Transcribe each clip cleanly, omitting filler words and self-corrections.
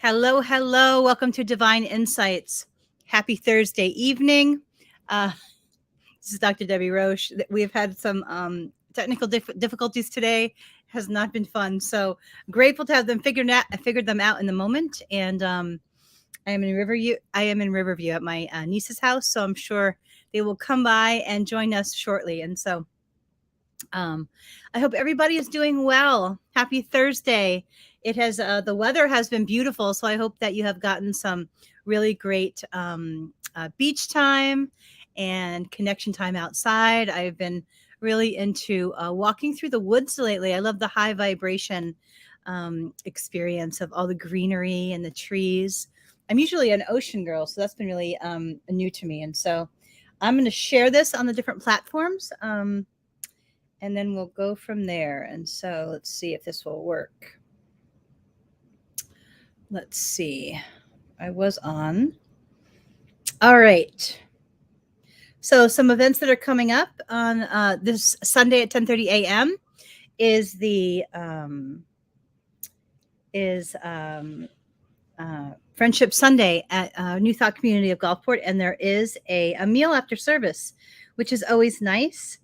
Hello, hello. Welcome to Divine Insights. Happy Thursday evening. This is Dr. Debbie Roche. We've had some technical difficulties today. Has not been fun. So grateful to have them figured them out in the moment. And I am in Riverview. At my niece's house. So I'm sure they will come by and join us shortly. And so I hope everybody is doing well. Happy Thursday. It has the weather has been beautiful, so I hope that you have gotten some really great beach time and connection time outside. I've been really into walking through the woods lately. I love the high vibration experience of all the greenery and the trees. I'm usually an ocean girl, so that's been really new to me. And so I'm going to share this on the different platforms. And then we'll go from there. And so let's see if this will work. Let's see. I was on. All right. So some events that are coming up on this Sunday at 10:30 a.m. is the Friendship Sunday at New Thought Community of Gulfport, and there is a meal after service, which is always nice.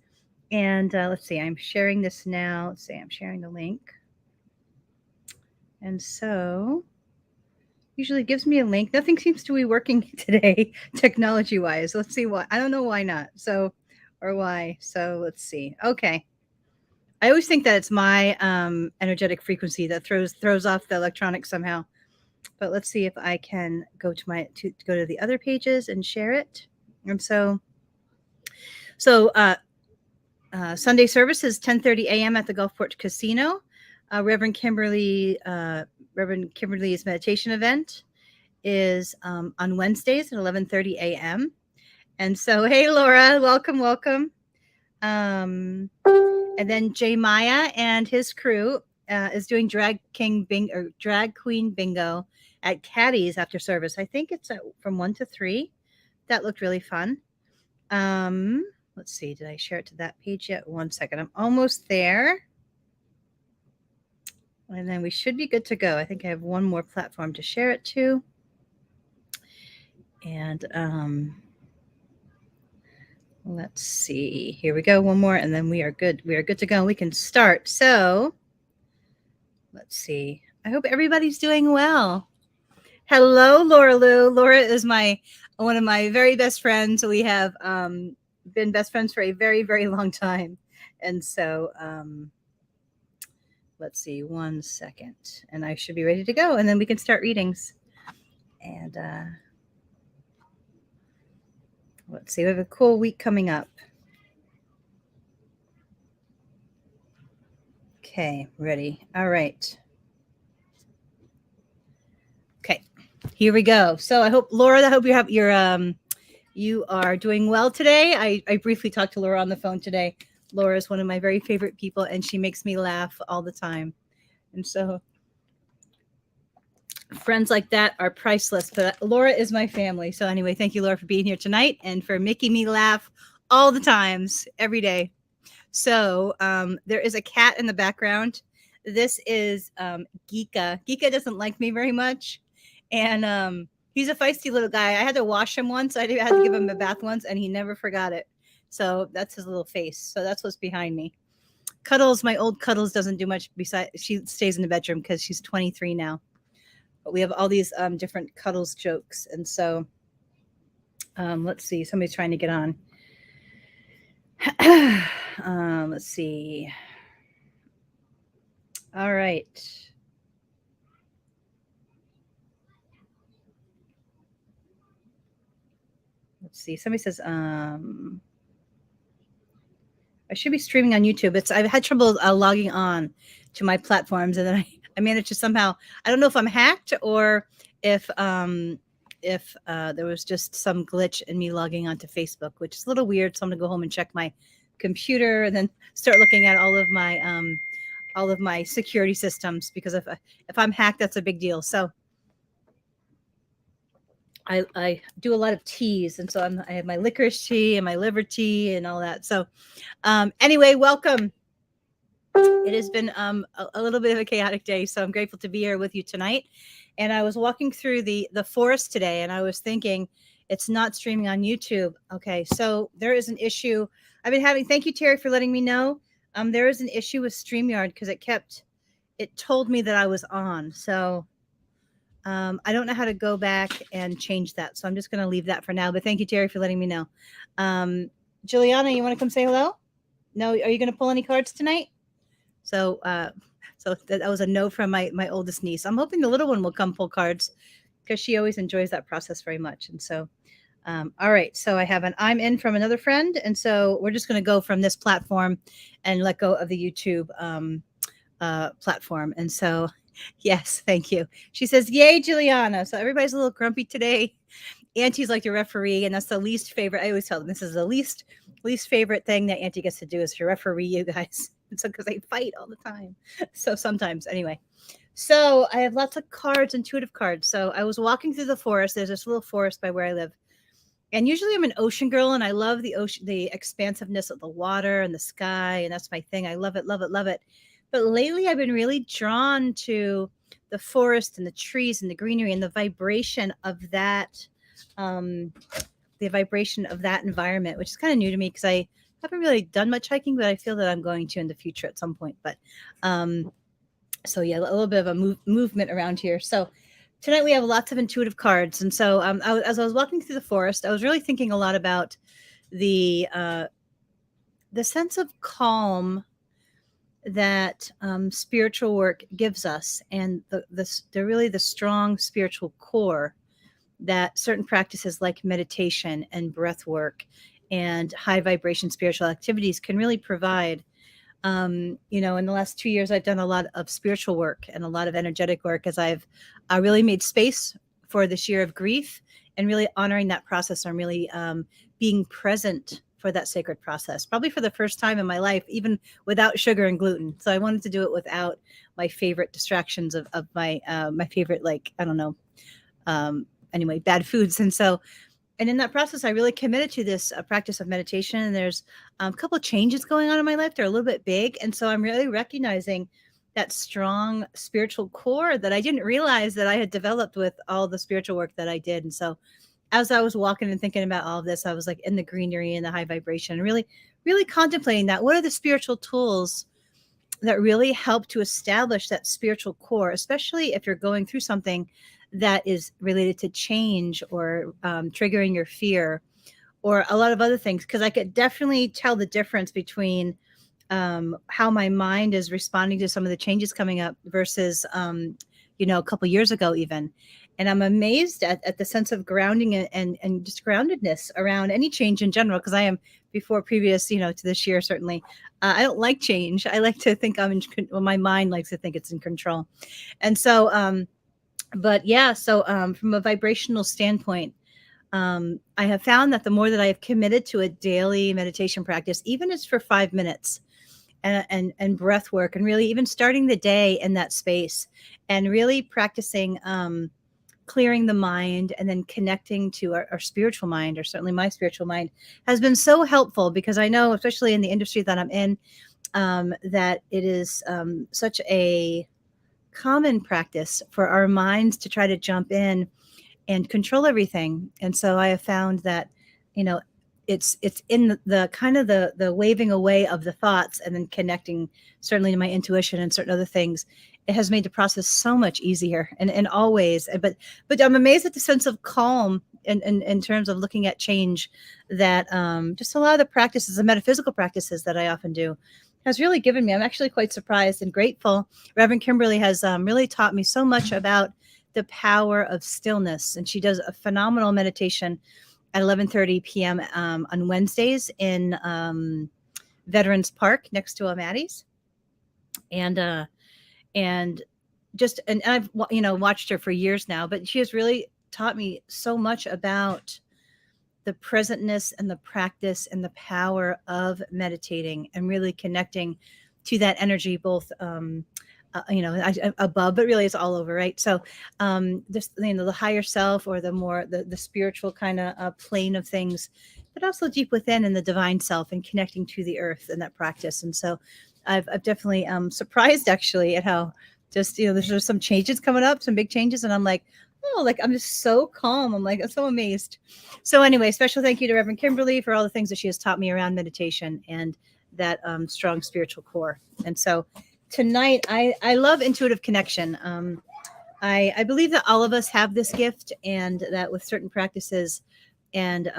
And let's see, I'm sharing this now. Let's see, I'm sharing the link. And so usually it gives me a link. Nothing seems to be working today, technology-wise. Let's see why. I don't know why not. So, or why. So let's see. Okay. I always think that it's my energetic frequency that throws off the electronics somehow. But let's see if I can go to go to the other pages and share it. And so Sunday service is 10:30 a.m. at the Gulfport Casino. Reverend Kimberly's meditation event is on Wednesdays at 11:30 a.m. And so, hey, Laura, welcome. And then Jay Maya and his crew is doing drag queen bingo at Caddy's after service. I think it's from 1 to 3. That looked really fun. Let's see. Did I share it to that page yet? 1 second. I'm almost there. And then we should be good to go. I think I have one more platform to share it to. And let's see. Here we go. One more, and then we are good. We are good to go. We can start. So let's see. I hope everybody's doing well. Hello, Laura Lou. Laura is one of my very best friends. We have been best friends for a very, very long time. And so let's see, 1 second. And I should be ready to go. And then we can start readings. And let's see, we have a cool week coming up. Okay, ready. All right. Okay, here we go. So I hope, Laura, you are doing well today. I briefly talked to Laura on the phone today. Laura is one of my very favorite people, and she makes me laugh all the time. And so friends like that are priceless. But Laura is my family. So anyway, thank you, Laura, for being here tonight and for making me laugh all the times, every day. So there is a cat in the background. This is Geeka. Geeka doesn't like me very much. And he's a feisty little guy. I had to wash him once. I had to give him a bath once, and he never forgot it. So that's his little face. So that's what's behind me. Cuddles, my old Cuddles doesn't do much besides she stays in the bedroom because she's 23 now. But we have all these different Cuddles jokes. And so let's see. Somebody's trying to get on. Let's see. All right. Let's see. Somebody says, I should be streaming on YouTube. I've had trouble logging on to my platforms, and then I managed to somehow. I don't know if I'm hacked or if there was just some glitch in me logging onto Facebook, which is a little weird. So I'm gonna go home and check my computer and then start looking at all of my security systems, because if I'm hacked, that's a big deal. So I do a lot of teas, and so I have my licorice tea and my liver tea and all that. So anyway, welcome. It has been a little bit of a chaotic day, so I'm grateful to be here with you tonight. And I was walking through the forest today, and I was thinking it's not streaming on YouTube. Okay, so there is an issue. I've been having. Thank you, Terry, for letting me know. There is an issue with StreamYard because it told me that I was on. So I don't know how to go back and change that. So I'm just going to leave that for now. But thank you, Terry, for letting me know. Juliana, you want to come say hello? No, are you going to pull any cards tonight? So, so that was a no from my oldest niece. I'm hoping the little one will come pull cards because she always enjoys that process very much. And so, all right. So I have an I'm in from another friend, and so we're just going to go from this platform and let go of the YouTube platform. And so, yes, thank you. She says, "Yay, Juliana!" So everybody's a little grumpy today. Auntie's like the referee, and that's the least favorite. I always tell them this is the least favorite thing that Auntie gets to do is to referee you guys. So because they fight all the time. So sometimes, anyway. So I have lots of cards, intuitive cards. So I was walking through the forest. There's this little forest by where I live, and usually I'm an ocean girl, and I love the ocean, the expansiveness of the water and the sky, and that's my thing. I love it, love it, love it. But lately, I've been really drawn to the forest and the trees and the greenery and the vibration of that. The vibration of that environment, which is kind of new to me because I haven't really done much hiking, but I feel that I'm going to in the future at some point. But so yeah, a little bit of a movement around here. So tonight we have lots of intuitive cards, and so as I was walking through the forest, I was really thinking a lot about the sense of calm that spiritual work gives us, and the really the strong spiritual core that certain practices like meditation and breath work and high vibration spiritual activities can really provide. In the last 2 years, I've done a lot of spiritual work and a lot of energetic work as I've really made space for this year of grief and really honoring that process. I'm really being present for that sacred process, probably for the first time in my life, even without sugar and gluten. So I wanted to do it without my favorite distractions of my favorite, like, I don't know, anyway, bad foods. And in that process, I really committed to this practice of meditation. And there's a couple of changes going on in my life. They're a little bit big. And so I'm really recognizing that strong spiritual core that I didn't realize that I had developed with all the spiritual work that I did. And so as I was walking and thinking about all of this, I was like in the greenery and the high vibration and really, really contemplating that. What are the spiritual tools that really help to establish that spiritual core, especially if you're going through something that is related to change or triggering your fear or a lot of other things? Because I could definitely tell the difference between how my mind is responding to some of the changes coming up versus, a couple years ago even. And I'm amazed at the sense of grounding and just groundedness around any change in general, because I am previous, to this year, certainly. I don't like change. I like to think my mind likes to think it's in control. And so, but yeah, so from a vibrational standpoint, I have found that the more that I have committed to a daily meditation practice, even if it's for 5 minutes, and breath work, and really even starting the day in that space, and really practicing clearing the mind and then connecting to our spiritual mind, or certainly my spiritual mind, has been so helpful, because I know, especially in the industry that I'm in, that it is such a common practice for our minds to try to jump in and control everything. And so I have found that, it's in the kind of the waving away of the thoughts and then connecting certainly to my intuition and certain other things. It has made the process so much easier and always, but I'm amazed at the sense of calm in terms of looking at change that just a lot of the practices, the metaphysical practices that I often do, has really given me. I'm actually quite surprised and grateful. Reverend Kimberly has really taught me so much about the power of stillness, and she does a phenomenal meditation at 11:30 p.m. On Wednesdays in Veterans Park next to Maddie's, and I've watched her for years now, but she has really taught me so much about the presentness and the practice and the power of meditating and really connecting to that energy, both above, but really it's all over, right? So the higher self, or the spiritual kind of plane of things, but also deep within, in the divine self, and connecting to the earth in that practice. And so I've definitely surprised actually at how just there's just some changes coming up, some big changes, and I'm like, oh, like I'm just so calm. I'm like I'm so amazed. So anyway, special thank you to Reverend Kimberly for all the things that she has taught me around meditation and that strong spiritual core. And so tonight, I love intuitive connection. I believe that all of us have this gift, and that with certain practices and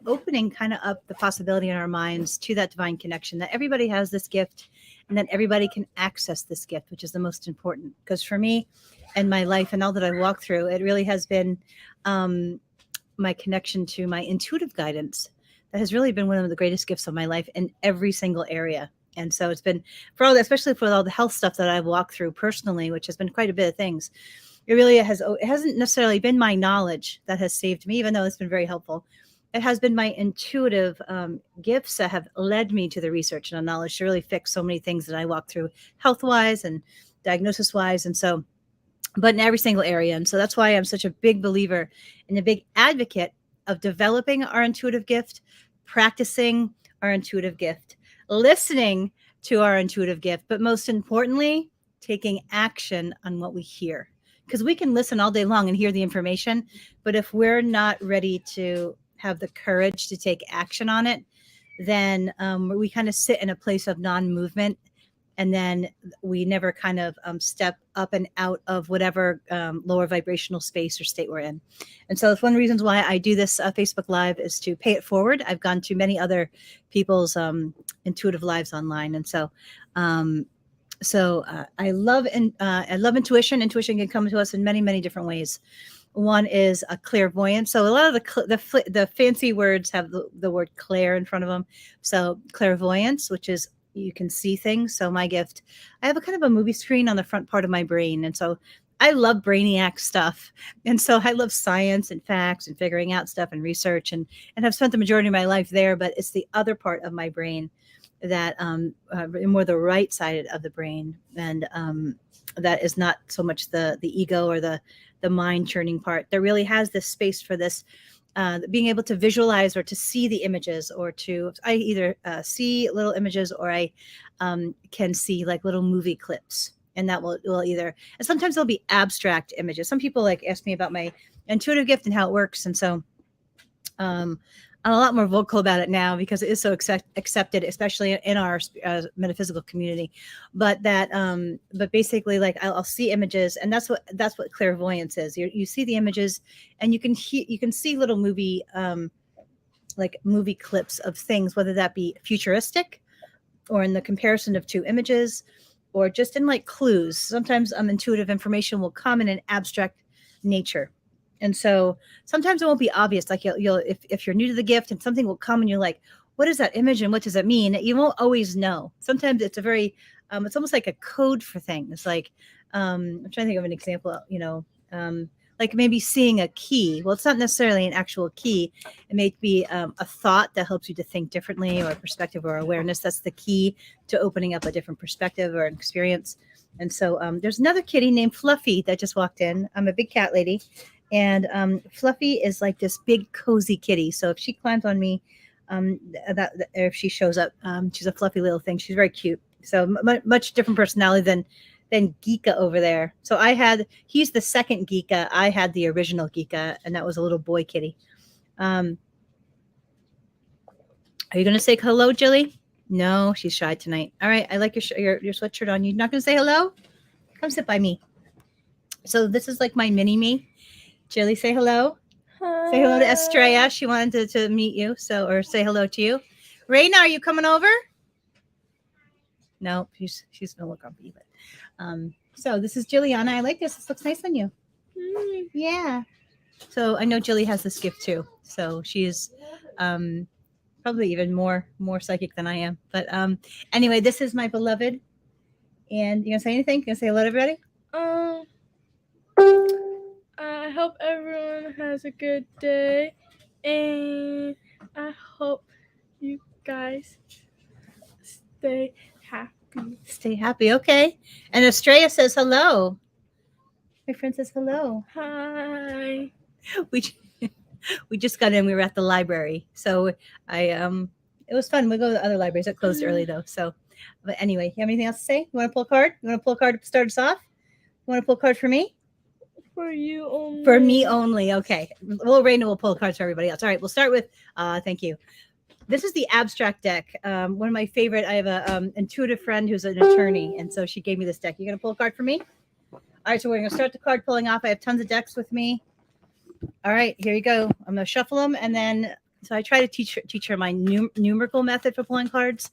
opening kind of up the possibility in our minds to that divine connection, that everybody has this gift and that everybody can access this gift, which is the most important. Because for me and my life and all that I walk through, it really has been my connection to my intuitive guidance that has really been one of the greatest gifts of my life in every single area. And so it's been for all, especially for all the health stuff that I've walked through personally, which has been quite a bit of things. It hasn't necessarily been my knowledge that has saved me, even though it's been very helpful. It has been my intuitive gifts that have led me to the research and the knowledge to really fix so many things that I walk through health wise and diagnosis wise. And so, but in every single area. And so that's why I'm such a big believer and a big advocate of developing our intuitive gift, practicing our intuitive gift, listening to our intuitive gift, but most importantly, taking action on what we hear. Because we can listen all day long and hear the information, but if we're not ready to have the courage to take action on it, then we kind of sit in a place of non-movement, and then we never kind of step up and out of whatever lower vibrational space or state we're in. And so it's one of the reasons why I do this Facebook Live is to pay it forward. I've gone to many other people's intuitive lives online, and so I love intuition. Intuition can come to us in many, many different ways. One is a clairvoyance. So a lot of the fancy words have the word clair in front of them. So clairvoyance, which is you can see things. So my gift, I have a kind of a movie screen on the front part of my brain, and so I love brainiac stuff, and so I love science and facts and figuring out stuff and research, and have spent the majority of my life there. But it's the other part of my brain that more the right side of the brain, and that is not so much the ego or the mind churning part. There really has this space for this being able to visualize or to see the images, or I either see little images, or I can see like little movie clips, and that will either, and sometimes there'll be abstract images. Some people like ask me about my intuitive gift and how it works, and so I'm a lot more vocal about it now because it is so accepted, especially in our metaphysical community. But basically, like I'll see images, and that's what clairvoyance is. You see the images, and you can see little movie like movie clips of things, whether that be futuristic, or in the comparison of two images, or just in like clues. Sometimes intuitive information will come in an abstract nature. And so sometimes it won't be obvious. Like you'll if you're new to the gift and something will come and you're like, what is that image and what does it mean? You won't always know. Sometimes it's a very, it's almost like a code for things. Like I'm trying to think of an example, like maybe seeing a key. Well, it's not necessarily an actual key. It may be a thought that helps you to think differently, or a perspective or awareness. That's the key to opening up a different perspective or an experience. And so there's another kitty named Fluffy that just walked in. I'm a big cat lady. And Fluffy is like this big cozy kitty. So if she climbs on me, if she shows up, she's a fluffy little thing. She's very cute. So much different personality than Geeka over there. So he's the second Geeka. I had the original Geeka, and that was a little boy kitty. Are you going to say hello, Jilly? No, she's shy tonight. All right, I like your sweatshirt on. You're not going to say hello? Come sit by me. So this is like my mini me. Jilly, say hello. Hi. Say hello to Estrella. She wanted to meet you, or say hello to you. Raina, are you coming over? No, she's gonna look grumpy. But so this is Jilliana. I like this. This looks nice on you. Yeah. So I know Jilly has this gift too. So she's probably even more psychic than I am. But anyway, this is my beloved. And you gonna say anything? You gonna say hello to everybody? I hope everyone has a good day, and I hope you guys stay happy. Stay happy, okay. And Estrella says hello. My friend says hello. Hi. We just got in. We were at the library, so it was fun. We go to the other libraries that closed early though. So But anyway, you have anything else to say? You want to pull a card? You want to pull a card to start us off? You want to pull a card for me? For you only. For me only. Okay. Well, Raina will pull cards for everybody else. All right. We'll start with. Thank you. This is the abstract deck. One of my favorite. I have a intuitive friend who's an attorney, and so she gave me this deck. You gonna pull a card for me? All right. So we're gonna start the card pulling off. I have tons of decks with me. All right. Here you go. I'm gonna shuffle them, and then so I try to teach her my numerical method for pulling cards,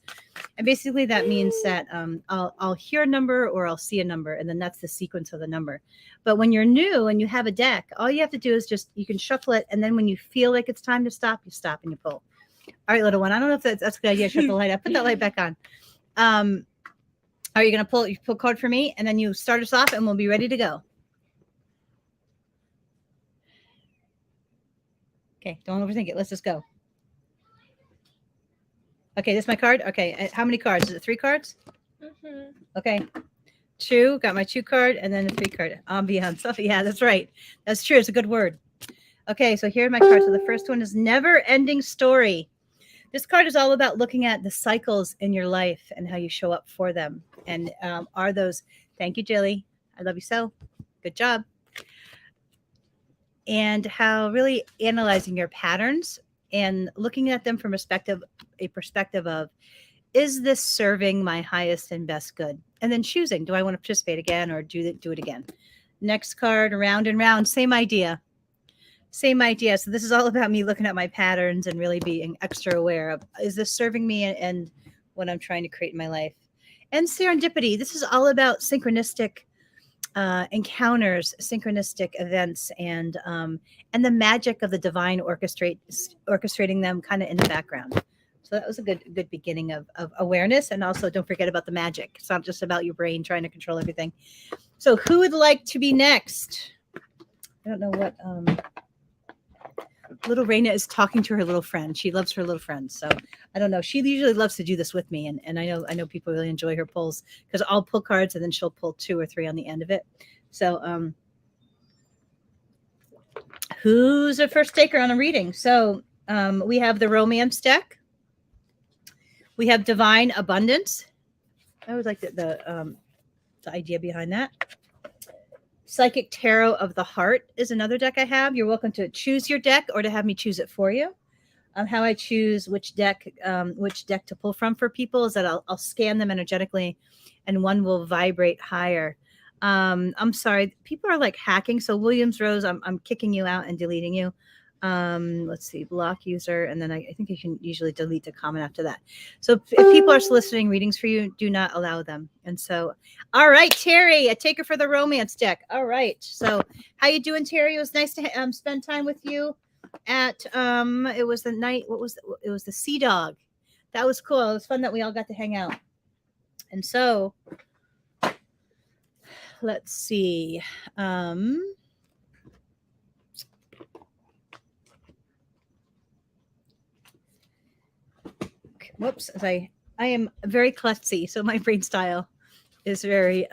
and basically that means that I'll hear a number or I'll see a number, and then that's the sequence of the number. But when you're new and you have a deck, all you have to do is just you can shuffle it, and then when you feel like it's time to stop, you stop and you pull. All right, little one. I don't know if that's a good idea. Shut the light up. Put that light back on. Are you gonna pull a card for me, and then you start us off, and we'll be ready to go. Okay, don't overthink it. Let's just go. Okay, this is my card. Okay, how many cards? Is it 3 cards? Mm-hmm. Okay, 2. Got my 2 card, and then the 3 card. Ambiance. Oh, yeah, that's right. That's true. It's a good word. Okay, so here are my cards. So the first one is Never Ending Story. This card is all about looking at the cycles in your life and how you show up for them. And are those, thank you, Jilly. I love you so. Good job. And how really analyzing your patterns and looking at them from a perspective of, is this serving my highest and best good? And then choosing, do I want to participate again or do it again? Next card, Round and Round, same idea. Same idea. So this is all about me looking at my patterns and really being extra aware of, is this serving me and what I'm trying to create in my life? And Serendipity. This is all about synchronistic encounters, synchronistic events, and the magic of the divine orchestrating them kind of in the background. So that was a good beginning of awareness. And also don't forget about the magic. It's not just about your brain trying to control everything. So who would like to be next? I don't know what little Raina is talking to her little friend. She loves her little friend. So I don't know. She usually loves to do this with me. And I know people really enjoy her pulls because I'll pull cards and then she'll pull 2 or 3 on the end of it. So who's a first taker on a reading? So we have the Romance deck. We have Divine Abundance. I always like the idea behind that. Psychic Tarot of the Heart is another deck I have. You're welcome to choose your deck or to have me choose it for you. How I choose which deck to pull from for people is that I'll scan them energetically, and one will vibrate higher. I'm sorry, people are like hacking. So Williams Rose, I'm kicking you out and deleting you. Let's see, block user, and then I think you can usually delete the comment after that. So if people are soliciting readings for you, do not allow them. And so, all right, Terry, a taker for the Romance deck. All right, so how you doing, Terry? It was nice to spend time with you at it was the night. It was the Sea Dog. That was cool. It was fun that we all got to hang out. And so let's see. Whoops, I am very klutzy, so my brain style is very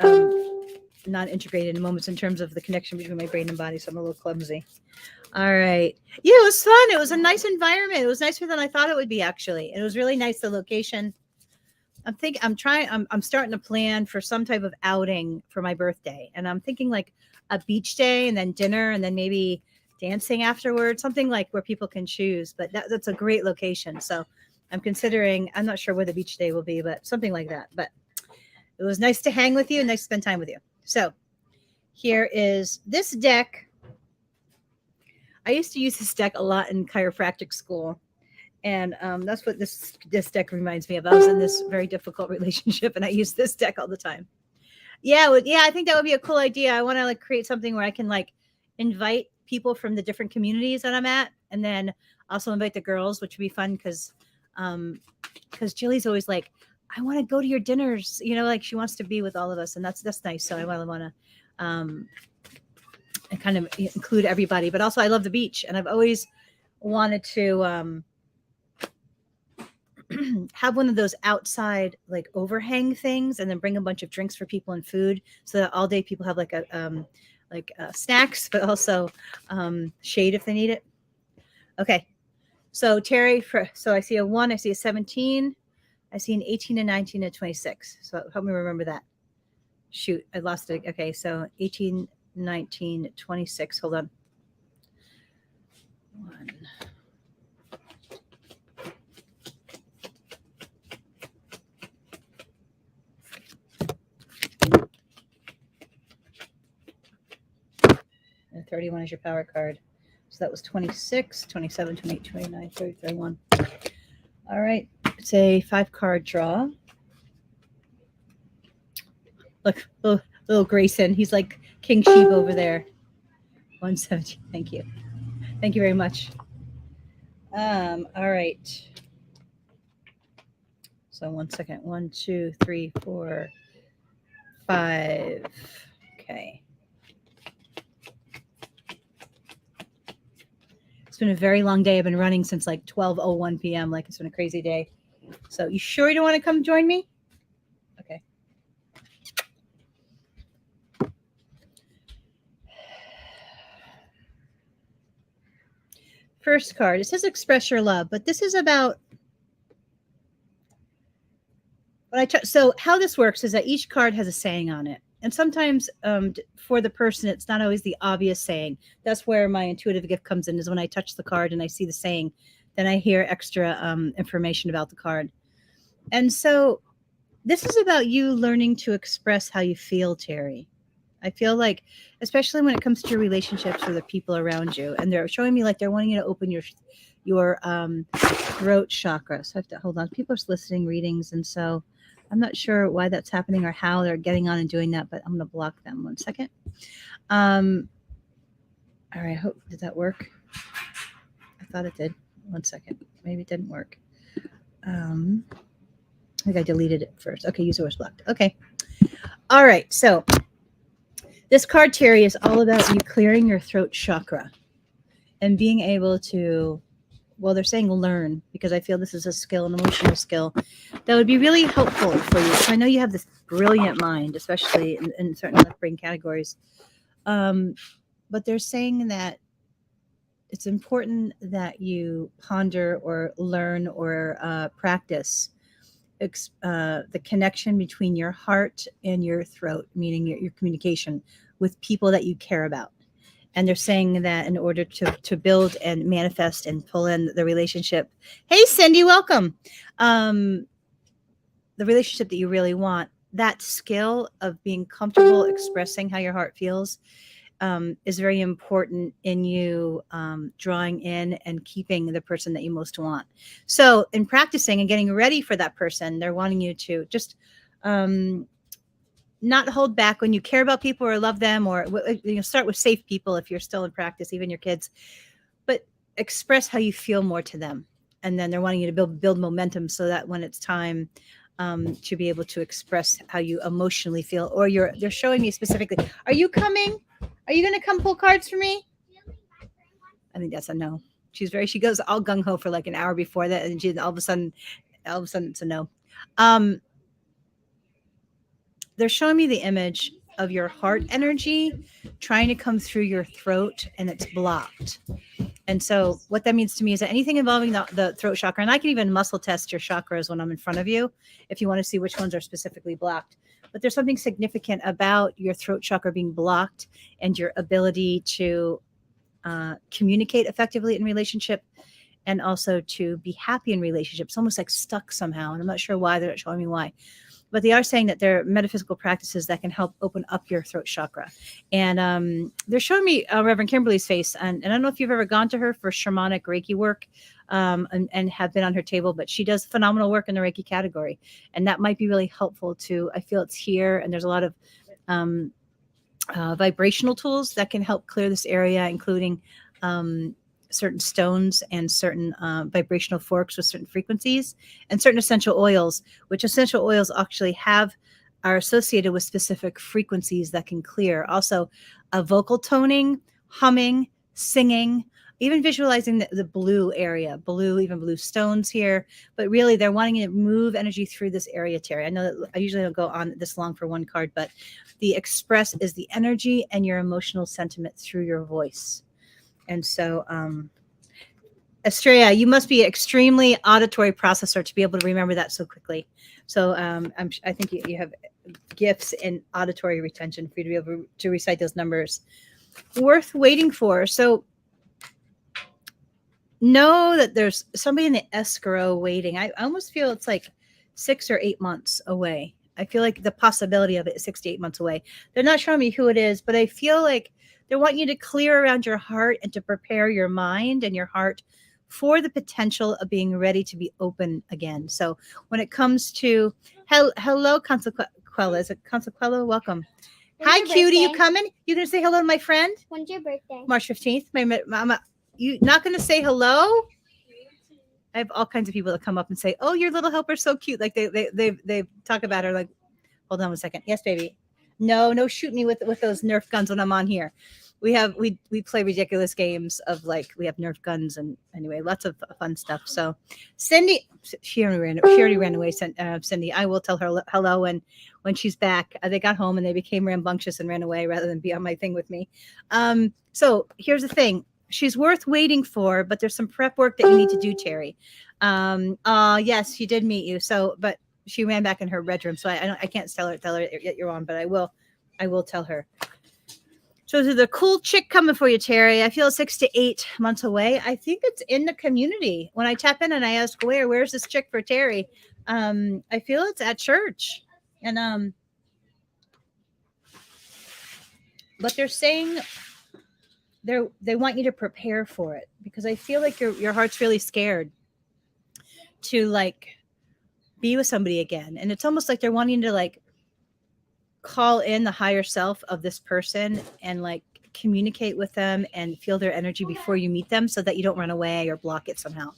not integrated in moments in terms of the connection between my brain and body, so I'm a little clumsy. All right. Yeah, it was fun. It was a nice environment. It was nicer than I thought it would be, actually. It was really nice, the location. I'm starting to plan for some type of outing for my birthday. And I'm thinking like a beach day and then dinner and then maybe dancing afterwards, something like where people can choose. But that's a great location. So I'm considering, I'm not sure where the beach day will be, but something like that. But it was nice to hang with you and nice to spend time with you. So here is this deck. I used to use this deck a lot in chiropractic school. And that's what this deck reminds me of. I was in this very difficult relationship and I used this deck all the time. Yeah, I think that would be a cool idea. I want to like create something where I can like invite people from the different communities that I'm at, and then also invite the girls, which would be fun because Jilly's always like, I want to go to your dinners, like she wants to be with all of us, and that's nice. So I want to kind of include everybody, but also I love the beach, and I've always wanted to have one of those outside like overhang things, and then bring a bunch of drinks for people and food, so that all day people have like snacks, but also shade if they need it. Okay, so Terry, so I see a 1, I see a 17. I see an 18, a 19, and 26. So help me remember that. Shoot, I lost it. Okay, so 18, 19, 26. Hold on. 1. And 31 is your power card. So that was 26, 27, 28, 29, 30, 31. All right. It's a 5-card draw. Look, little Grayson. He's like King Sheep over there. 117. Thank you. Thank you very much. All right. So 1 second. 1, 2, 3, 4, 5. Okay. It's been a very long day. I've been running since like 12:01 p.m. Like it's been a crazy day. So you sure you don't want to come join me? Okay. First card. It says express your love, but this is about so how this works is that each card has a saying on it. And sometimes for the person, it's not always the obvious saying. That's where my intuitive gift comes in, is when I touch the card and I see the saying, then I hear extra information about the card. And so this is about you learning to express how you feel, Terry. I feel like, especially when it comes to your relationships with the people around you, and they're showing me like they're wanting you to open your throat chakra. So I have to hold on. People are soliciting readings, and so I'm not sure why that's happening or how they're getting on and doing that, but I'm going to block them. 1 second. All right. Did that work? I thought it did. 1 second. Maybe it didn't work. I think I deleted it first. Okay. User was blocked. Okay. All right. So this card, Terry, is all about you clearing your throat chakra and being able to, well, they're saying learn, because I feel this is a skill, an emotional skill that would be really helpful for you. So I know you have this brilliant mind, especially in certain left brain categories. But they're saying that it's important that you ponder or learn or practice the connection between your heart and your throat, meaning your communication with people that you care about. And they're saying that in order to build and manifest and pull in the relationship. Hey, Cindy, welcome. The relationship that you really want, that skill of being comfortable expressing how your heart feels is very important in you drawing in and keeping the person that you most want. So in practicing and getting ready for that person, they're wanting you to just not hold back when you care about people or love them, or start with safe people if you're still in practice, even your kids, but express how you feel more to them. And then they're wanting you to build momentum so that when it's time to be able to express how you emotionally feel, or they're showing me specifically, are you coming? Are you going to come pull cards for me? I think that's a no. She goes all gung ho for like an hour before that, and all of a sudden it's a no. They're showing me the image of your heart energy trying to come through your throat, and it's blocked. And so what that means to me is that anything involving the throat chakra, and I can even muscle test your chakras when I'm in front of you if you want to see which ones are specifically blocked. But there's something significant about your throat chakra being blocked and your ability to communicate effectively in relationship, and also to be happy in relationships, almost like stuck somehow. And I'm not sure why. They're not showing me why. But they are saying that there are metaphysical practices that can help open up your throat chakra. And they're showing me Reverend Kimberly's face. And I don't know if you've ever gone to her for shamanic Reiki work and have been on her table, but she does phenomenal work in the Reiki category. And that might be really helpful too. I feel it's here. And there's a lot of vibrational tools that can help clear this area, including certain stones and certain vibrational forks with certain frequencies, and certain essential oils, which essential oils actually are associated with specific frequencies that can clear. Also, vocal toning, humming, singing, even visualizing the blue area, even blue stones here. But really, they're wanting you to move energy through this area, Terry. I know that I usually don't go on this long for one card, but the express is the energy and your emotional sentiment through your voice. And so Estrella, you must be an extremely auditory processor to be able to remember that so quickly. So I think you have gifts in auditory retention for you to be able to recite those numbers. Worth waiting for. So know that there's somebody in the escrow waiting. I almost feel it's like 6 or 8 months away. I feel like the possibility of it is 6 to 8 months away. They're not showing me who it is, but I feel like they want you to clear around your heart and to prepare your mind and your heart for the potential of being ready to be open again. So when it comes to hello, Consequella, is it Consequella? Welcome. When's Hi, your cutie. You birthday? coming? You gonna say hello to my friend? When's your birthday? March 15th. My mama. You not gonna say hello? I have all kinds of people that come up and say, "Oh, your little helper's so cute." Like they talk about her. Like, hold on a second. Yes, baby. No, shoot me with those Nerf guns when I'm on here. We play ridiculous games of like we have Nerf guns and anyway, lots of fun stuff. So, Cindy, she already ran away. Cindy, I will tell her hello when she's back. They got home and they became rambunctious and ran away rather than be on my thing with me. So here's the thing. She's worth waiting for, but there's some prep work that you need to do, Terry. Yes, she did meet you. So, but she ran back in her bedroom, so I can't tell her yet you're on, but I will tell her. So there's a cool chick coming for you, Terry. I feel 6 to 8 months away. I think it's in the community. When I tap in and I ask where's this chick for Terry, I feel it's at church, and but they're saying they want you to prepare for it because I feel like your heart's really scared to like be with somebody again, and it's almost like they're wanting to like call in the higher self of this person and like communicate with them and feel their energy before you meet them so that you don't run away or block it somehow.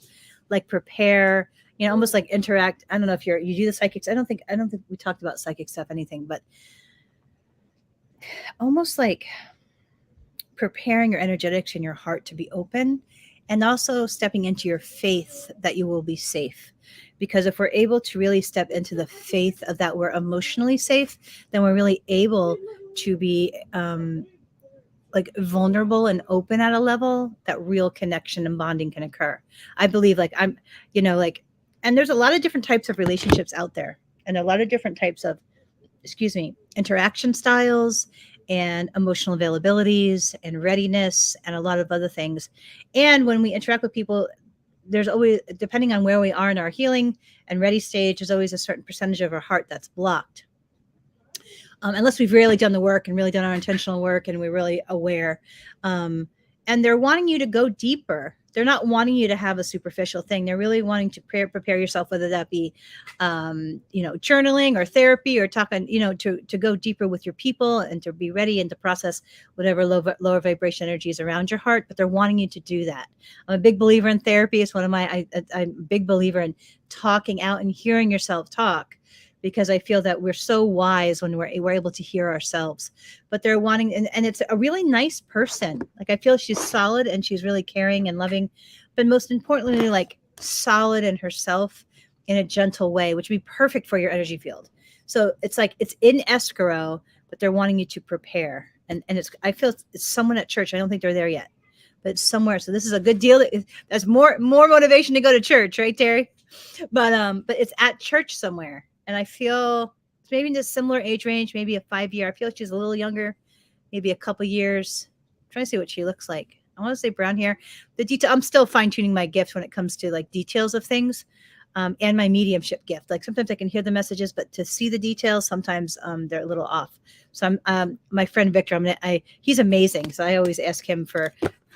Like prepare, almost like interact. I don't know if you do the psychics. I don't think we talked about psychic stuff anything, but almost like preparing your energetics and your heart to be open and also stepping into your faith that you will be safe. Because if we're able to really step into the faith of that we're emotionally safe, then we're really able to be like vulnerable and open at a level that real connection and bonding can occur. I believe like I'm, and there's a lot of different types of relationships out there and a lot of different types of, interaction styles and emotional availabilities and readiness and a lot of other things. And when we interact with people, there's always, depending on where we are in our healing and ready stage, there's always a certain percentage of our heart that's blocked. Unless we've really done the work and really done our intentional work and we're really aware. And they're wanting you to go deeper. They're not wanting you to have a superficial thing. They're really wanting to prepare yourself, whether that be, journaling or therapy or talking, to go deeper with your people and to be ready and to process whatever lower vibration energy is around your heart. But they're wanting you to do that. I'm a big believer in therapy. It's one of I'm a big believer in talking out and hearing yourself talk, because I feel that we're so wise when we're able to hear ourselves. But they're wanting, and it's a really nice person. Like I feel she's solid and she's really caring and loving, but most importantly, like solid in herself in a gentle way, which would be perfect for your energy field. So it's like it's in escrow, but they're wanting you to prepare. And I feel it's someone at church. I don't think they're there yet, but it's somewhere. So this is a good deal. That's more motivation to go to church, right, Terry? But it's at church somewhere. And I feel it's maybe in a similar age range, maybe a 5 year. I feel like she's a little younger, maybe a couple years. I'm trying to see what she looks like. I want to say brown hair. The detail. I'm still fine tuning my gifts when it comes to like details of things, and my mediumship gift. Like sometimes I can hear the messages, but to see the details, sometimes they're a little off. So I'm my friend Victor. He's amazing. So I always ask him for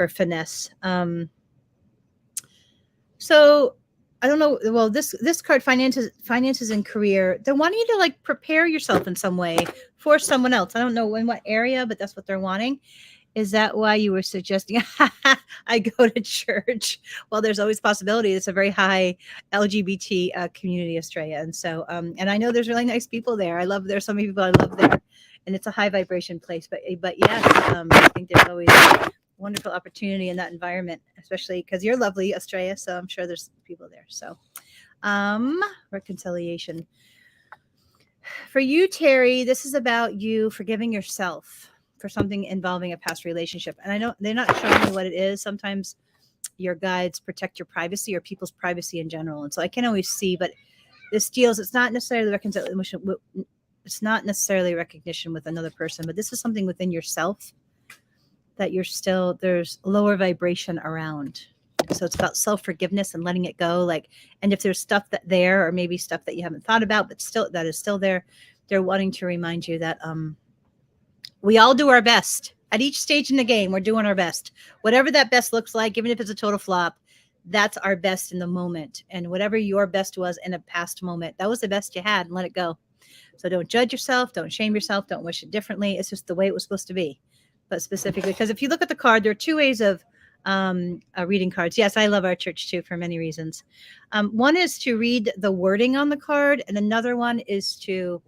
finesse. So I don't know. Well, this card, finances and career. They're wanting you to like prepare yourself in some way for someone else. I don't know in what area, but that's what they're wanting. Is that why you were suggesting I go to church? Well, there's always possibility. It's a very high LGBT community, Australia, and so and I know there's really nice people there. There's so many people I love there, and it's a high vibration place. But yes, I think there's always wonderful opportunity in that environment, especially because you're lovely, Australia. So I'm sure there's people there. So, reconciliation for you, Terry. This is about you forgiving yourself for something involving a past relationship. And I know they're not showing me what it is. Sometimes your guides protect your privacy or people's privacy in general. And so I can't always see, but this deals, it's not necessarily reconciliation. It's not necessarily recognition with another person, but this is something within yourself that you're still, there's lower vibration around. So it's about self-forgiveness and letting it go. Like, and if there's stuff that there, or maybe stuff that you haven't thought about, but still that is still there, they're wanting to remind you that we all do our best at each stage in the game. We're doing our best, whatever that best looks like, even if it's a total flop. That's our best in the moment. And whatever your best was in a past moment, that was the best you had, and let it go. So don't judge yourself, don't shame yourself, don't wish it differently. It's just the way it was supposed to be. But specifically, because if you look at the card, there are two ways of reading cards. Yes, I love our church too for many reasons. One is to read the wording on the card, and another one is to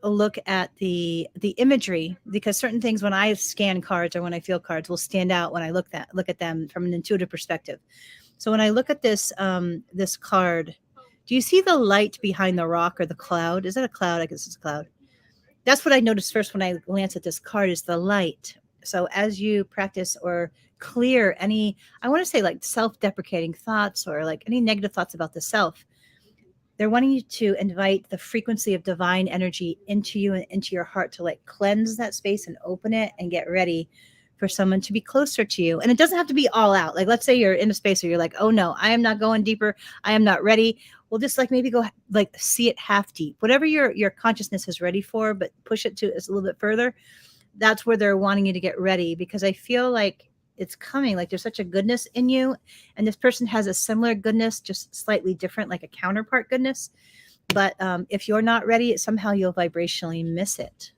look at the imagery, because certain things when I scan cards or when I feel cards will stand out when I look at them from an intuitive perspective. So when I look at this this card, do you see the light behind the rock or the cloud? Is that a cloud? I guess it's a cloud. That's what I noticed first when I glance at this card, is the light. So as you practice or clear any, I want to say like self-deprecating thoughts or like any negative thoughts about the self, they're wanting you to invite the frequency of divine energy into you and into your heart to like cleanse that space and open it and get ready for someone to be closer to you. And it doesn't have to be all out. Like, let's say you're in a space where you're like, oh no, I am not going deeper. I am not ready. Well, just like maybe go like see it half deep, whatever your consciousness is ready for, but push it to a little bit further. That's where they're wanting you to get ready, because I feel like it's coming. Like there's such a goodness in you, and this person has a similar goodness, just slightly different, like a counterpart goodness. But if you're not ready, somehow you'll vibrationally miss it.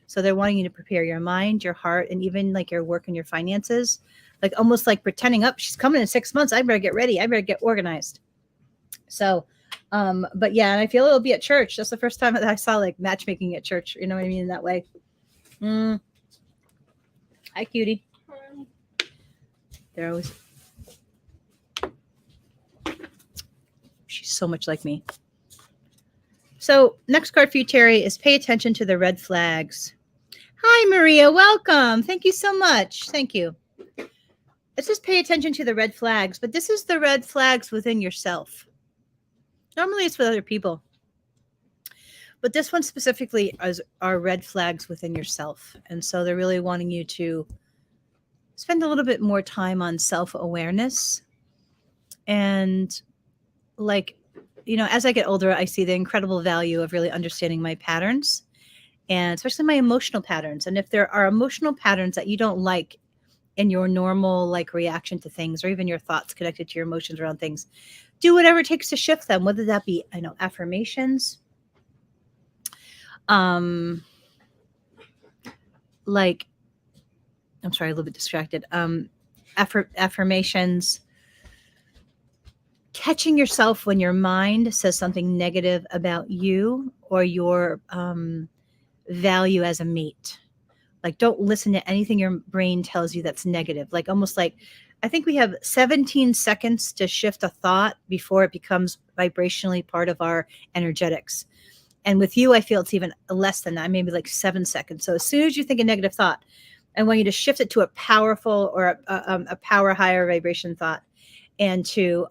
So they're wanting you to prepare your mind, your heart, and even like your work and your finances, like almost like pretending, up, she's coming in 6 months, I better get ready, I better get organized. So but yeah, and I feel it'll be at church. That's the first time that I saw like matchmaking at church, you know what I mean, in that way. Hi, cutie. They're always, she's so much like me. So next card for you, Terry, is pay attention to the red flags. Hi, Maria. Welcome. Thank you so much. Thank you. It says pay attention to the red flags, but this is the red flags within yourself. Normally it's with other people, but this one specifically are red flags within yourself. And so they're really wanting you to spend a little bit more time on self-awareness. And like, you know, as I get older, I see the incredible value of really understanding my patterns, and especially my emotional patterns. And if there are emotional patterns that you don't like in your normal like reaction to things, or even your thoughts connected to your emotions around things, do whatever it takes to shift them, whether that be, I know, affirmations, like, I'm sorry, a little bit distracted. Affirmations, catching yourself when your mind says something negative about you or your value as a mate. Like, don't listen to anything your brain tells you that's negative. Like, almost like, I think we have 17 seconds to shift a thought before it becomes vibrationally part of our energetics. And with you, I feel it's even less than that, maybe like 7 seconds. So as soon as you think a negative thought, I want you to shift it to a powerful or a power higher vibration thought, and to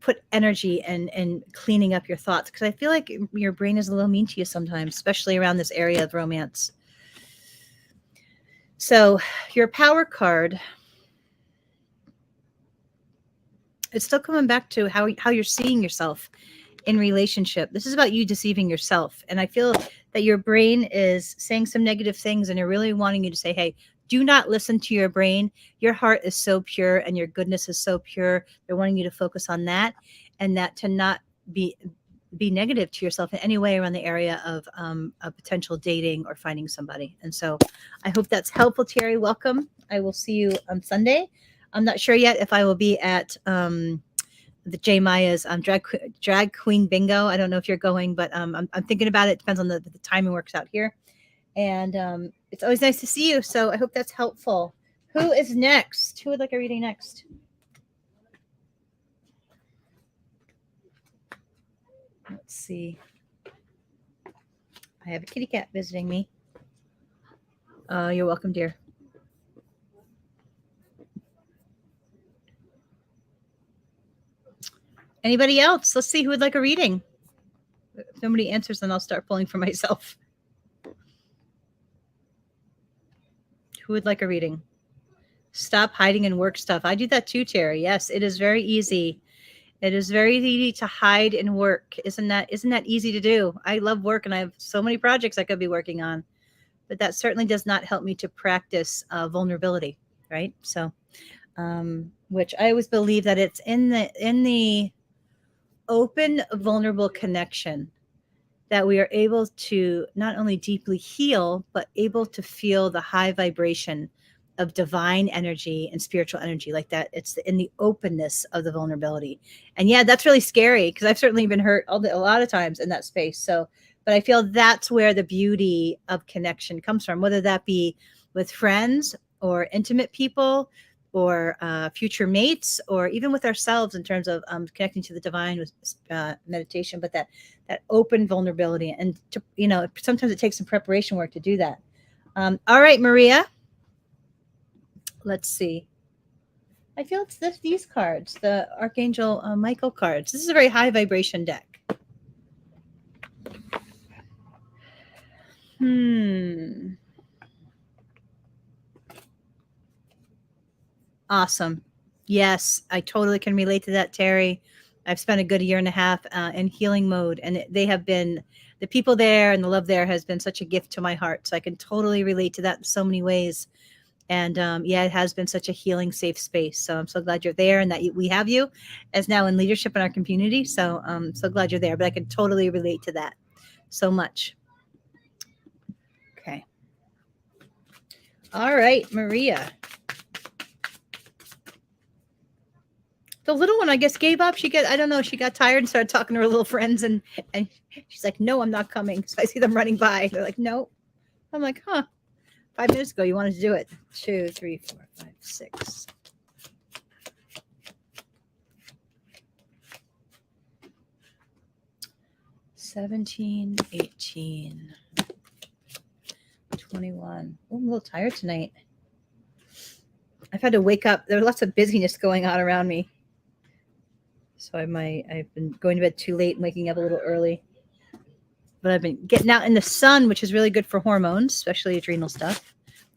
put energy and cleaning up your thoughts, because I feel like your brain is a little mean to you sometimes, especially around this area of romance. So your power card, it's still coming back to how you're seeing yourself in relationship. This is about you deceiving yourself. And I feel that your brain is saying some negative things, and they're really wanting you to say, hey, do not listen to your brain. Your heart is so pure and your goodness is so pure. They're wanting you to focus on that, and that to not be negative to yourself in any way around the area of a potential dating or finding somebody. And so I hope that's helpful, Terry. Welcome. I will see you on Sunday. I'm not sure yet if I will be at the J Maya's drag queen bingo. I don't know if you're going, but I'm thinking about it. Depends on the timing works out here. And it's always nice to see you. So I hope that's helpful. Who is next? Who would like a reading next? Let's see. I have a kitty cat visiting me. You're welcome, dear. Anybody else? Let's see who would like a reading. If nobody answers, then I'll start pulling for myself. Who would like a reading? Stop hiding in work stuff. I do that too, Terry. Yes, it is very easy. It is very easy to hide in work. Isn't that easy to do? I love work and I have so many projects I could be working on, but that certainly does not help me to practice vulnerability, right? So, which I always believe that it's in the open, vulnerable connection that we are able to not only deeply heal, but able to feel the high vibration of divine energy and spiritual energy like that. It's in the openness of the vulnerability. And yeah, that's really scary because I've certainly been hurt a lot of times in that space. So, but I feel that's where the beauty of connection comes from, whether that be with friends or intimate people or future mates, or even with ourselves in terms of connecting to the divine with meditation, but that open vulnerability. And, sometimes it takes some preparation work to do that. All right, Maria. Let's see. I feel it's these cards, the Archangel Michael cards. This is a very high vibration deck. Awesome. Yes, I totally can relate to that, Terry. I've spent a good year and a half in healing mode, and they have been, the people there and the love there has been such a gift to my heart. So I can totally relate to that in so many ways. And yeah, it has been such a healing, safe space. So I'm so glad you're there and that we have you as now in leadership in our community. So I'm so glad you're there, but I can totally relate to that so much. Okay. All right, Maria. The little one, I guess, gave up. She got tired and started talking to her little friends, and she's like, no, I'm not coming. So I see them running by. They're like, no. I'm like, 5 minutes ago, you wanted to do it. 2, 3, 4, 5, 6. $17, $18, $21. Oh, I'm a little tired tonight. I've had to wake up. There was lots of busyness going on around me. So I've been going to bed too late and waking up a little early. But I've been getting out in the sun, which is really good for hormones, especially adrenal stuff,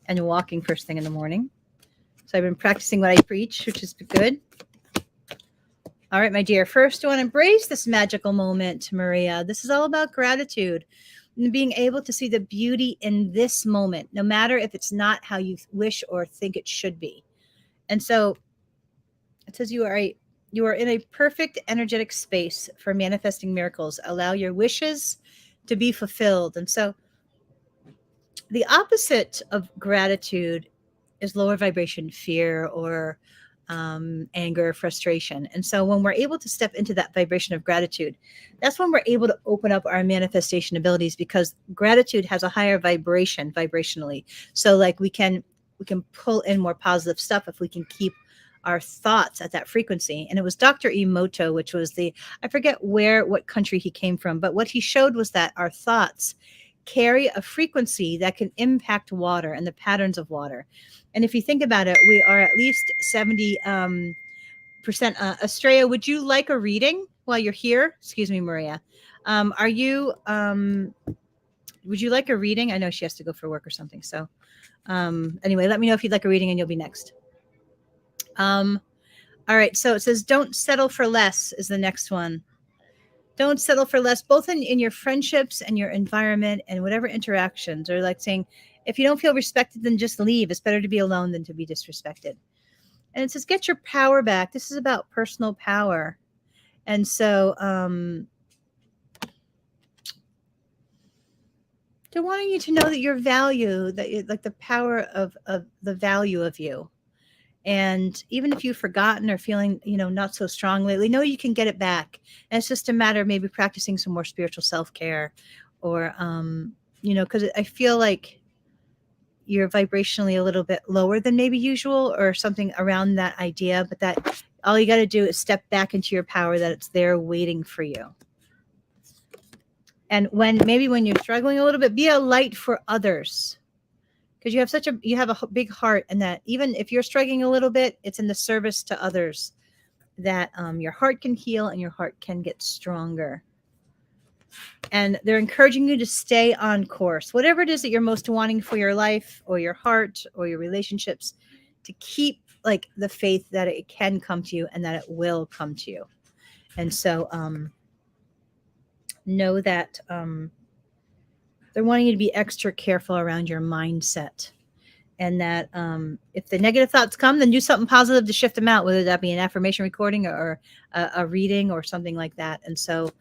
and walking first thing in the morning. So I've been practicing what I preach, which is good. All right, my dear. First, I want to embrace this magical moment, Maria. This is all about gratitude and being able to see the beauty in this moment, no matter if it's not how you wish or think it should be. And so it says you are in a perfect energetic space for manifesting miracles. Allow your wishes to be fulfilled. And so the opposite of gratitude is lower vibration, fear, or anger, frustration. And so when we're able to step into that vibration of gratitude, that's when we're able to open up our manifestation abilities, because gratitude has a higher vibration vibrationally. So like we can pull in more positive stuff if we can keep our thoughts at that frequency. And it was Dr. Emoto, which was I forget what country he came from, but what he showed was that our thoughts carry a frequency that can impact water and the patterns of water. And if you think about it, we are at least 70%. Estrella, would you like a reading while you're here? Excuse me, Maria. Would you like a reading? I know she has to go for work or something. So anyway, let me know if you'd like a reading and you'll be next. All right. So it says, don't settle for less is the next one. Don't settle for less, both in your friendships and your environment and whatever interactions, or like saying, if you don't feel respected, then just leave. It's better to be alone than to be disrespected. And it says, get your power back. This is about personal power. And so they're wanting you to know that your value, like the power of the value of you. And even if you've forgotten or feeling, not so strong lately, know you can get it back. And it's just a matter of maybe practicing some more spiritual self-care, or, because I feel like you're vibrationally a little bit lower than maybe usual, or something around that idea. But that all you got to do is step back into your power, that it's there waiting for you. And when you're struggling a little bit, be a light for others. Because you have a big heart, and that even if you're struggling a little bit, it's in the service to others. that your heart can heal and your heart can get stronger. And they're encouraging you to stay on course. Whatever it is that you're most wanting for your life or your heart or your relationships, to keep like the faith that it can come to you and that it will come to you. And so know that they're wanting you to be extra careful around your mindset. And that if the negative thoughts come, then do something positive to shift them out, whether that be an affirmation recording or a reading or something like that. And so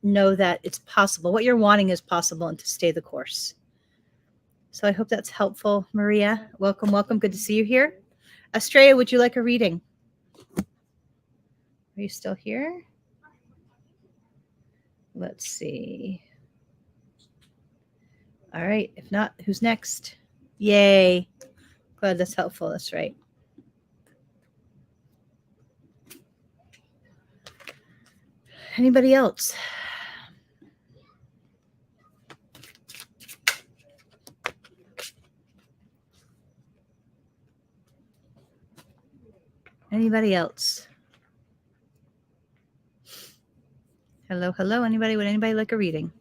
know that it's possible. What you're wanting is possible, and to stay the course. So I hope that's helpful, Maria. Welcome, welcome. Good to see you here. Estrella, would you like a reading? Are you still here? Let's see. All right. If not, who's next? Yay. Glad that's helpful. That's right. Anybody else? Anybody else? Hello, hello. Anybody? Would anybody like a reading?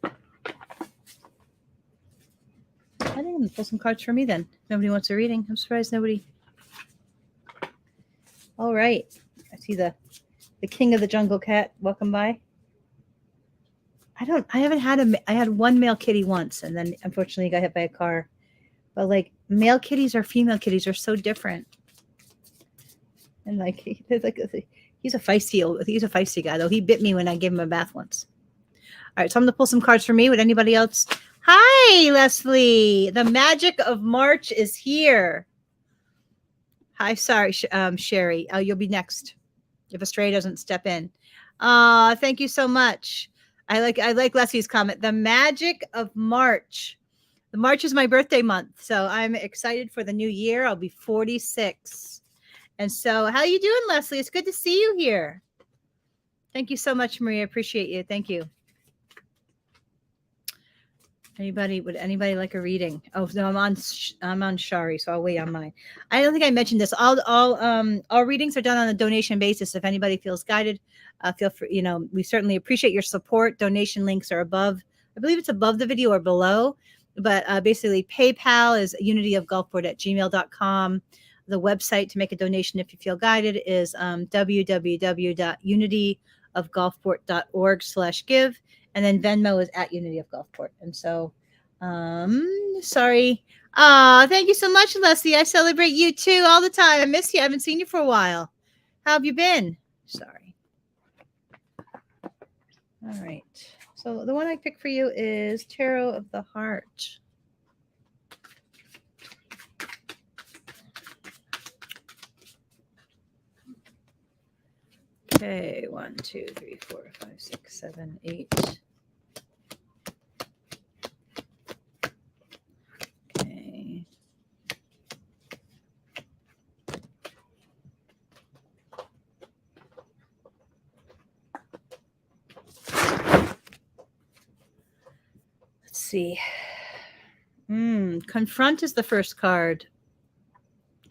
I think I'm going to pull some cards for me then. Nobody wants a reading. I'm surprised nobody. All right. I see the king of the jungle cat. Welcome by. I haven't had I had one male kitty once, and then unfortunately got hit by a car. But like male kitties or female kitties are so different. And like he's a feisty guy though. He bit me when I gave him a bath once. All right, so I'm gonna pull some cards for me. Would anybody else? Hi, Leslie. The magic of March is here. Hi, sorry, Sherry. You'll be next if Astray doesn't step in. Thank you so much. I like Leslie's comment. The magic of March. The March is my birthday month, so I'm excited for the new year. I'll be 46. And so how you doing, Leslie? It's good to see you here. Thank you so much, Maria. Appreciate you. Thank you. Would anybody like a reading? Oh no, I'm on Shari, so I'll wait on mine. I don't think I mentioned this. All readings are done on a donation basis. If anybody feels guided, feel free. We certainly appreciate your support. Donation links are above. I believe it's above the video or below. But basically, PayPal is unityofgulfport@gmail.com. The website to make a donation, if you feel guided, is www.unityofgulfport.org/give. And then Venmo is @unityofgulfport. And so, sorry. Thank you so much, Leslie. I celebrate you too all the time. I miss you. I haven't seen you for a while. How have you been? Sorry. All right. So the one I picked for you is Tarot of the Heart. Okay, 1, 2, 3, 4, 5, 6, 7, 8. Okay. Let's see. Confront is the first card.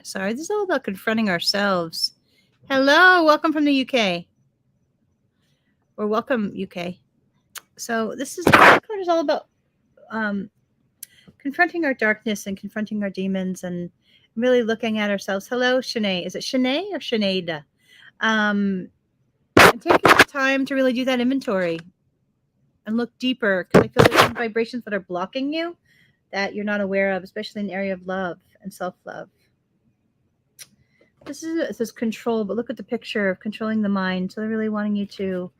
Sorry, this is all about confronting ourselves. Hello, welcome from the UK. Or welcome, UK. So this card is all about confronting our darkness and confronting our demons and really looking at ourselves. Hello, Shanae. Is it Shanae or Shanaida? And taking the time to really do that inventory and look deeper, because I feel there's some vibrations that are blocking you that you're not aware of, especially in the area of love and self-love. It says control, but look at the picture of controlling the mind. So they're really wanting you to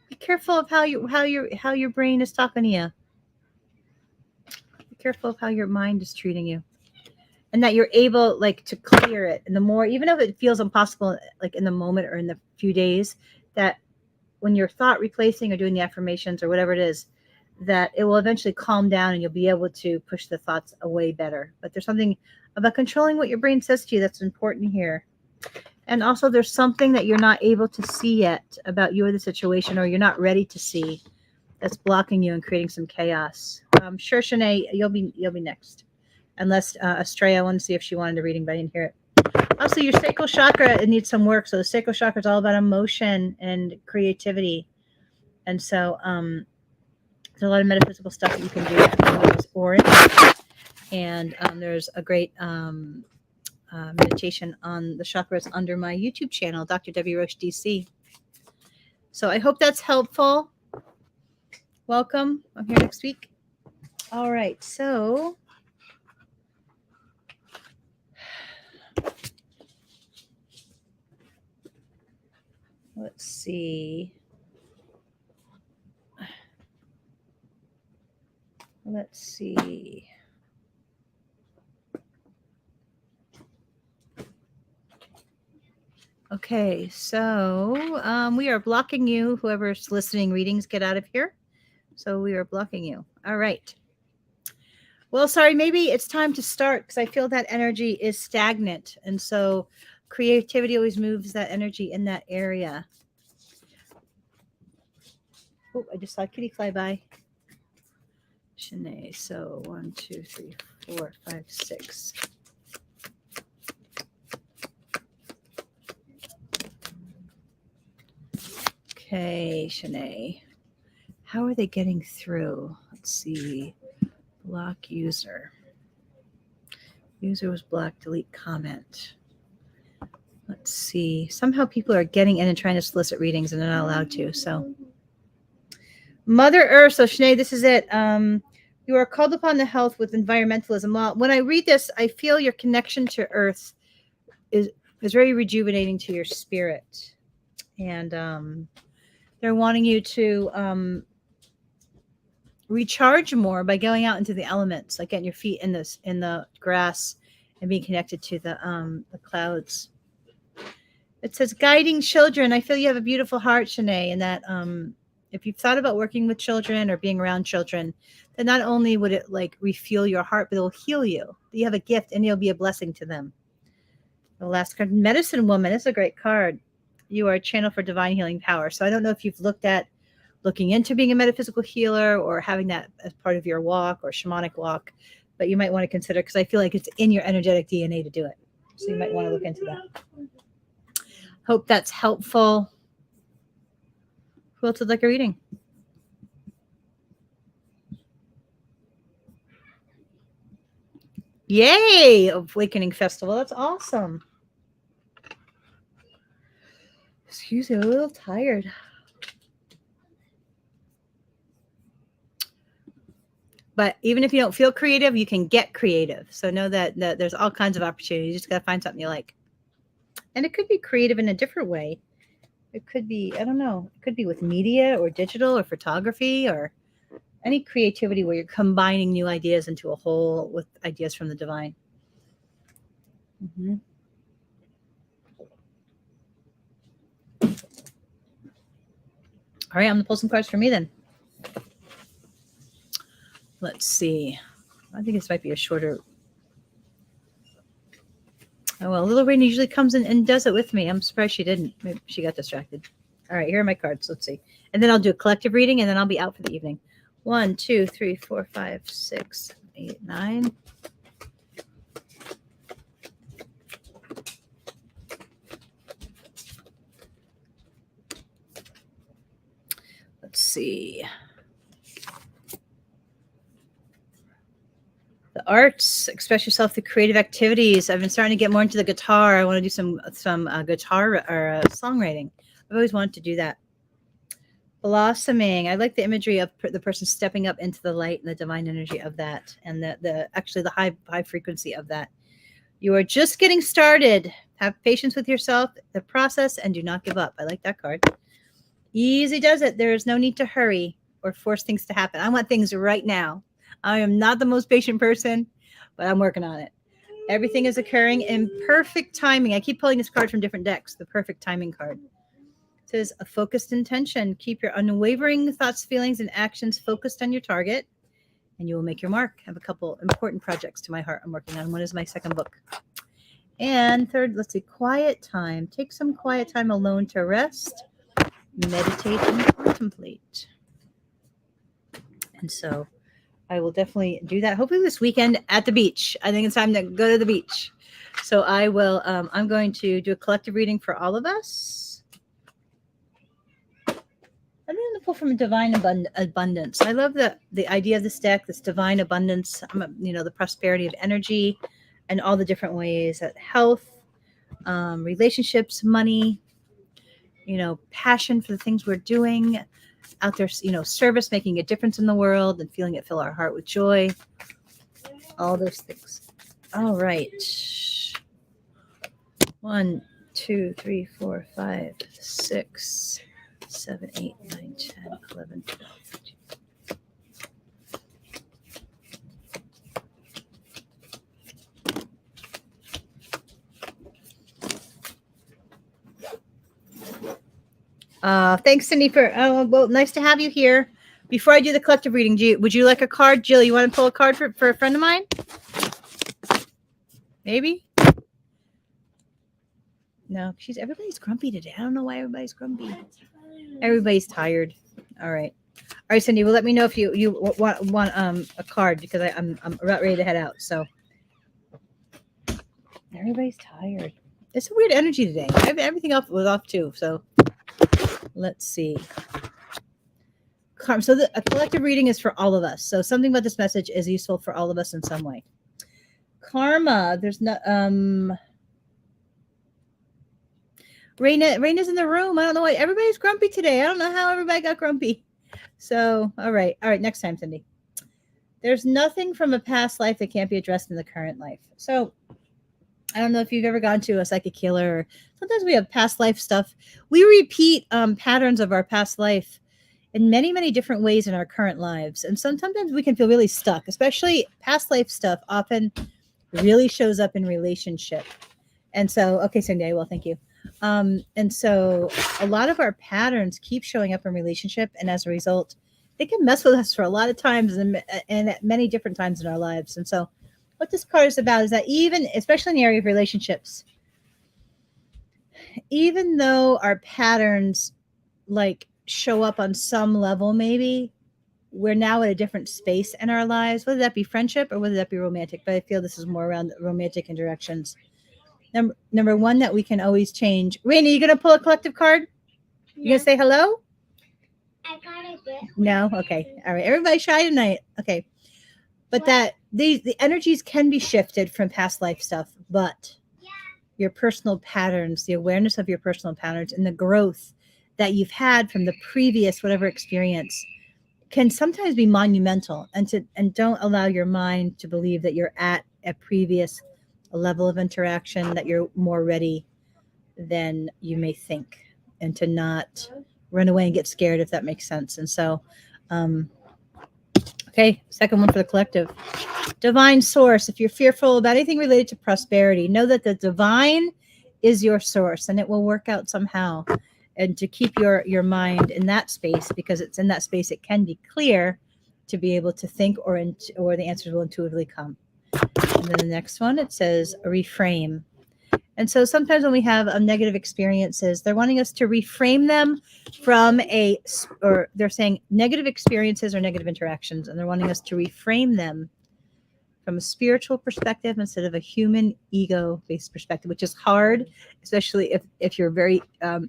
be careful of how your brain is talking to you. Be careful of how your mind is treating you, and that you're able to clear it. And the more, even if it feels impossible, like in the moment or in the few days, that when you're thought replacing or doing the affirmations or whatever it is, that it will eventually calm down and you'll be able to push the thoughts away better. But there's something about controlling what your brain says to you that's important here. And also there's something that you're not able to see yet about you or the situation, or you're not ready to see, that's blocking you and creating some chaos. Sure, Shanae, you'll be next. Unless Estrella, I want to see if she wanted a reading, but I didn't hear it. Also, your sacral chakra, it needs some work. So the sacral chakra is all about emotion and creativity. And so there's a lot of metaphysical stuff that you can do. Use orange. And there's a great meditation on the chakras under my YouTube channel, Dr. Debbie Roche DC. So I hope that's helpful. Welcome. I'm here next week. All right. So let's see. Let's see. Okay, so we are blocking you. Whoever's listening readings, get out of here. So we are blocking you. All right. Well, sorry, maybe it's time to start because I feel that energy is stagnant. And so creativity always moves that energy in that area. Oh, I just saw a kitty fly by. Shanae. So 1, 2, 3, 4, 5, 6. Okay, Shanae. How are they getting through? Let's see. Block user. User was blocked. Delete comment. Let's see. Somehow people are getting in and trying to solicit readings and they're not allowed to. So Mother Earth. So Shanae, this is it. You are called upon to health with environmentalism. Well, when I read this, I feel your connection to Earth is very rejuvenating to your spirit. And they're wanting you to recharge more by going out into the elements, like getting your feet in the grass and being connected to the clouds. It says guiding children. I feel you have a beautiful heart, Shanae, and that if you've thought about working with children or being around children, then not only would it like refuel your heart, but it will heal you. You have a gift and you'll be a blessing to them. The last card, Medicine Woman. It's a great card. You are a channel for divine healing power. So I don't know if you've looking into being a metaphysical healer or having that as part of your walk or shamanic walk, but you might want to consider, because I feel like it's in your energetic DNA to do it. So you might want to look into that. Hope that's helpful. Who else would like a reading? Yay! Awakening Festival. That's awesome. Excuse me, I'm a little tired. But even if you don't feel creative, you can get creative. So know that there's all kinds of opportunities. You just got to find something you like. And it could be creative in a different way. It could be, I don't know, it could be with media or digital or photography or any creativity where you're combining new ideas into a whole with ideas from the divine. Mm-hmm. All right, I'm going to pull some cards for me then. Let's see. I think this might be a shorter. Oh, well, Little Rain usually comes in and does it with me. I'm surprised she didn't. Maybe she got distracted. All right, here are my cards. Let's see. And then I'll do a collective reading, and then I'll be out for the evening. 1, 2, 3, 4, 5, 6, 8, 9. Let's see. The arts, express yourself through creative activities. I've been starting to get more into the guitar. I want to do some guitar or songwriting. I've always wanted to do that. Blossoming. I like the imagery of the person stepping up into the light and the divine energy of that, and the high frequency of that. You are just getting started. Have patience with yourself, the process, and do not give up. I like that card. Easy does it. There is no need to hurry or force things to happen. I want things right now. I am not the most patient person, but I'm working on it. Everything is occurring in perfect timing. I keep pulling this card from different decks, the perfect timing card. It says a focused intention. Keep your unwavering thoughts, feelings, and actions focused on your target, and you will make your mark. I have a couple important projects to my heart I'm working on. One is my second book. And third, let's see, quiet time. Take some quiet time alone to rest, meditate, and contemplate. And so I will definitely do that. Hopefully this weekend at the beach. I think it's time to go to the beach. So I will. I'm going to do a collective reading for all of us. I'm going to pull from divine abundance. I love the idea of this deck. This divine abundance. The prosperity of energy, and all the different ways that health, relationships, money. Passion for the things we're doing out there. Service, making a difference in the world, and feeling it fill our heart with joy. All those things. All right. 1, 2, 3, 4, 5, 6, 7, 8, 9, 10, 11, 12, 13. Thanks, Cindy, for nice to have you here. Before I do the collective reading, would you like a card? Jill, you want to pull a card for a friend of mine? Maybe? No, everybody's grumpy today. I don't know why everybody's grumpy. Everybody's tired. All right, Cindy. Well, let me know if you want a card, because I'm about ready to head out. So everybody's tired. It's a weird energy today. Everything else was off too. So let's see. So a collective reading is for all of us. So something about this message is useful for all of us in some way. Karma. There's no Raina's in the room. I don't know why everybody's grumpy today. I don't know how everybody got grumpy. So all right. Next time, Cindy. There's nothing from a past life that can't be addressed in the current life. So I don't know if you've ever gone to a psychic healer. Or sometimes we have past life stuff. We repeat patterns of our past life in many, many different ways in our current lives. And sometimes we can feel really stuck, especially past life stuff often really shows up in relationship. And so, okay, Cindy, well, thank you. And so a lot of our patterns keep showing up in relationship. And as a result, they can mess with us for a lot of times and at many different times in our lives. And so what this card is about is that especially in the area of relationships, even though our patterns show up on some level, maybe we're now at a different space in our lives, whether that be friendship or whether that be romantic. But I feel this is more around romantic interactions. Number one, that we can always change. Raina, you gonna pull a collective card? You gonna say hello? I got a bit. No? Okay. All right. Everybody's shy tonight. Okay. But that the energies can be shifted from past life stuff, but your personal patterns, the awareness of your personal patterns, and the growth that you've had from the previous whatever experience can sometimes be monumental, and don't allow your mind to believe that you're at a previous level of interaction, that you're more ready than you may think, and to not run away and get scared, if that makes sense. And so okay, second one for the collective. Divine source. If you're fearful about anything related to prosperity, know that the divine is your source, and it will work out somehow. And to keep your mind in that space, because it's in that space it can be clear to be able to think, or the answers will intuitively come. And then the next one, it says reframe. And so sometimes when we have negative experiences, they're wanting us to reframe them or they're saying negative experiences or negative interactions, and they're wanting us to reframe them from a spiritual perspective instead of a human ego-based perspective, which is hard, especially if you're very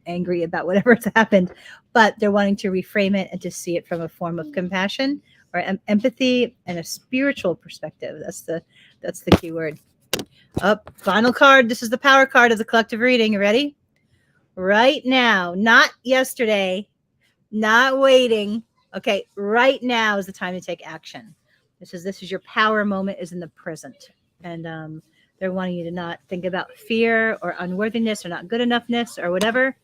angry about whatever's happened. But they're wanting to reframe it and to see it from a form of compassion or empathy and a spiritual perspective. That's the key word. Final card. This is the power card of the collective reading. You ready? Right now, not yesterday, not waiting. Okay, right now is the time to take action. This is your power moment, is in the present. And they're wanting you to not think about fear or unworthiness or not good enoughness or whatever.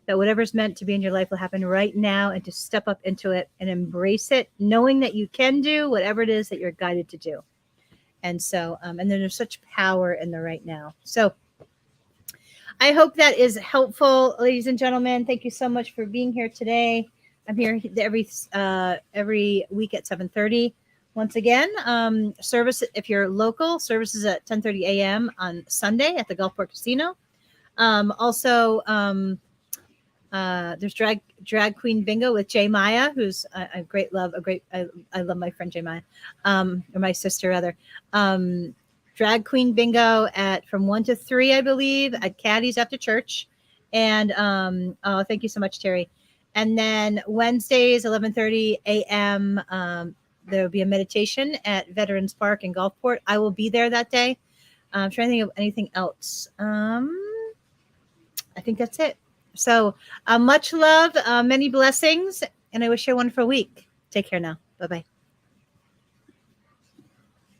That whatever's meant to be in your life will happen right now, and to step up into it and embrace it, knowing that you can do whatever it is that you're guided to do. And so, and then there's such power in the right now. So I hope that is helpful, ladies and gentlemen. Thank you so much for being here today. I'm here every week at 7:30. Once again, service, if you're local, services at 10:30 a.m. on Sunday at the Gulfport Casino. Also, There's drag queen bingo with Jay Maya, who's a great love, I love my friend Jay Maya, or my sister rather. Drag queen bingo at from 1 to 3, I believe, at Caddy's after church. And oh, thank you so much, Terry. And then Wednesdays, 11:30 a.m. There will be a meditation at Veterans Park in Gulfport. I will be there that day. I'm trying to think of anything else. I think that's it. So much love, many blessings, and I wish you a wonderful week. Take care now. Bye bye.